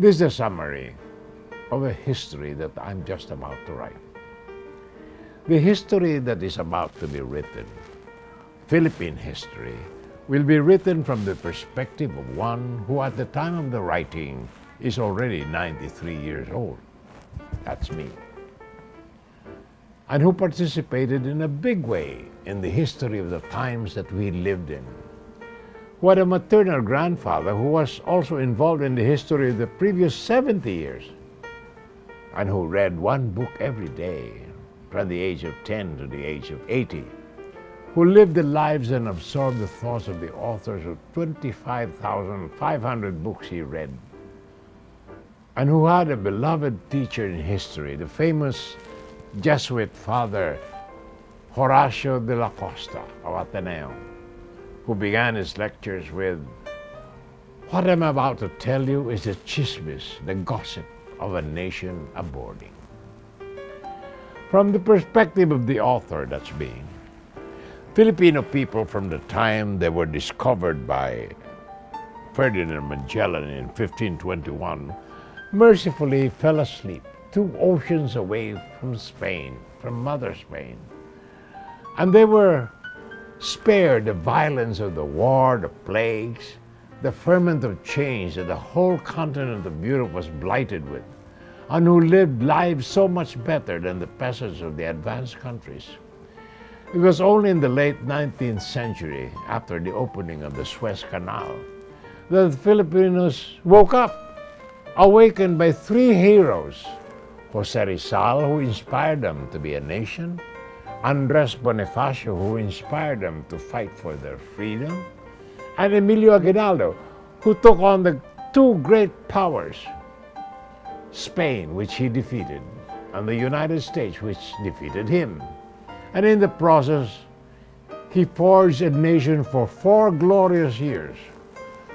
This is a summary of a history that I'm just about to write. The history that is about to be written, Philippine history, will be written from the perspective of one who at the time of the writing is already 93 years old. That's me. And who participated in a big way in the history of the times that we lived in. Who had a maternal grandfather who was also involved in the history of the previous 70 years, and who read one book every day from the age of 10 to the age of 80, who lived the lives and absorbed the thoughts of the authors of 25,500 books he read, and who had a beloved teacher in history, the famous Jesuit father Horacio de la Costa of Ateneo, who began his lectures with, "What I'm about to tell you is the chismis, the gossip of a nation a-boarding." From the perspective of the author, that's me, Filipino people from the time they were discovered by Ferdinand Magellan in 1521 mercifully fell asleep 2 oceans away from Spain, from Mother Spain. And they were spared the violence of the war, the plagues, the ferment of change that the whole continent of Europe was blighted with, and who lived lives so much better than the peasants of the advanced countries. It was only in the late 19th century, after the opening of the Suez Canal, that the Filipinos woke up, awakened by 3 heroes: Jose Rizal, who inspired them to be a nation; Andres Bonifacio, who inspired them to fight for their freedom; and Emilio Aguinaldo, who took on the 2 great powers, Spain, which he defeated, and the United States, which defeated him. And in the process, he forged a nation for 4 glorious years,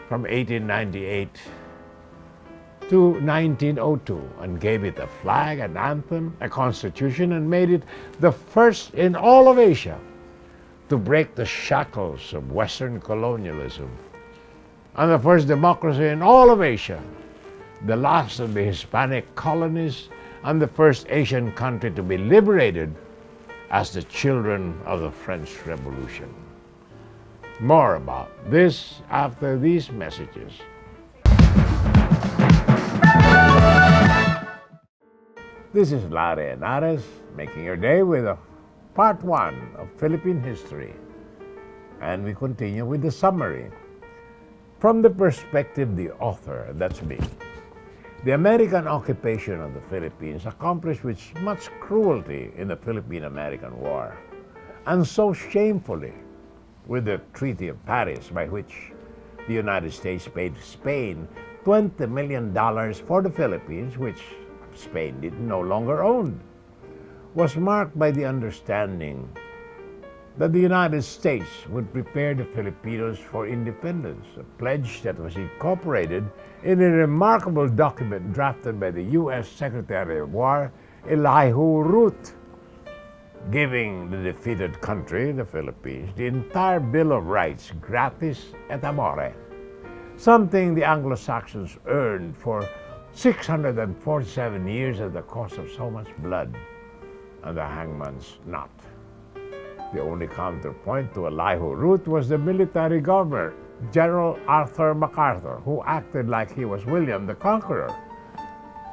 from 1898 to 1902, and gave it a flag, an anthem, a constitution, and made it the first in all of Asia to break the shackles of Western colonialism, and the first democracy in all of Asia, the last of the Hispanic colonies, and the first Asian country to be liberated as the children of the French Revolution. More about this after these messages. This is Larry Henares, making your day with a part 1 of Philippine history. And we continue with the summary. From the perspective of the author, that's me. The American occupation of the Philippines accomplished with much cruelty in the Philippine-American War, and so shamefully with the Treaty of Paris, by which the United States paid Spain $20 million for the Philippines, which Spain did no longer own, was marked by the understanding that the United States would prepare the Filipinos for independence, a pledge that was incorporated in a remarkable document drafted by the U.S. Secretary of War, Elihu Root, giving the defeated country, the Philippines, the entire Bill of Rights gratis et amore, something the Anglo-Saxons earned for 647 years at the cost of so much blood and the hangman's knot. The only counterpoint to Elihu Root was the military governor, General Arthur MacArthur, who acted like he was William the Conqueror,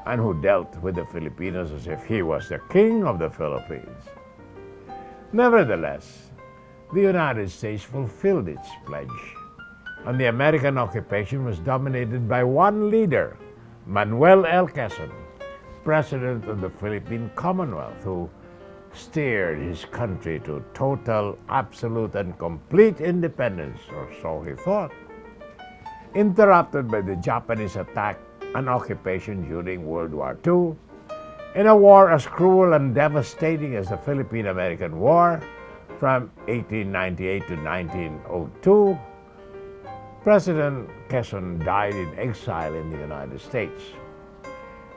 and who dealt with the Filipinos as if he was the king of the Philippines. Nevertheless, the United States fulfilled its pledge, and the American occupation was dominated by one leader, Manuel L. Quezon, President of the Philippine Commonwealth, who steered his country to total, absolute, and complete independence, or so he thought, interrupted by the Japanese attack and occupation during World War II, in a war as cruel and devastating as the Philippine-American War from 1898 to 1902. President Quezon died in exile in the United States.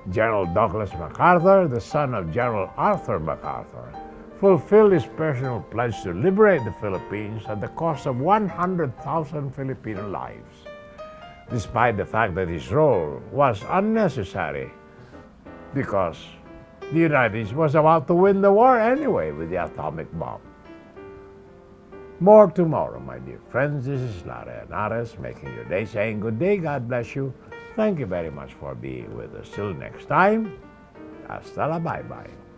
General Douglas MacArthur, the son of General Arthur MacArthur, fulfilled his personal pledge to liberate the Philippines at the cost of 100,000 Filipino lives. despite the fact that his role was unnecessary because the United States was about to win the war anyway with the atomic bomb. More tomorrow, my dear friends. This is Larry Henares making your day, saying good day, God bless you. Thank you very much for being with us. Till next time, hasta la bye-bye.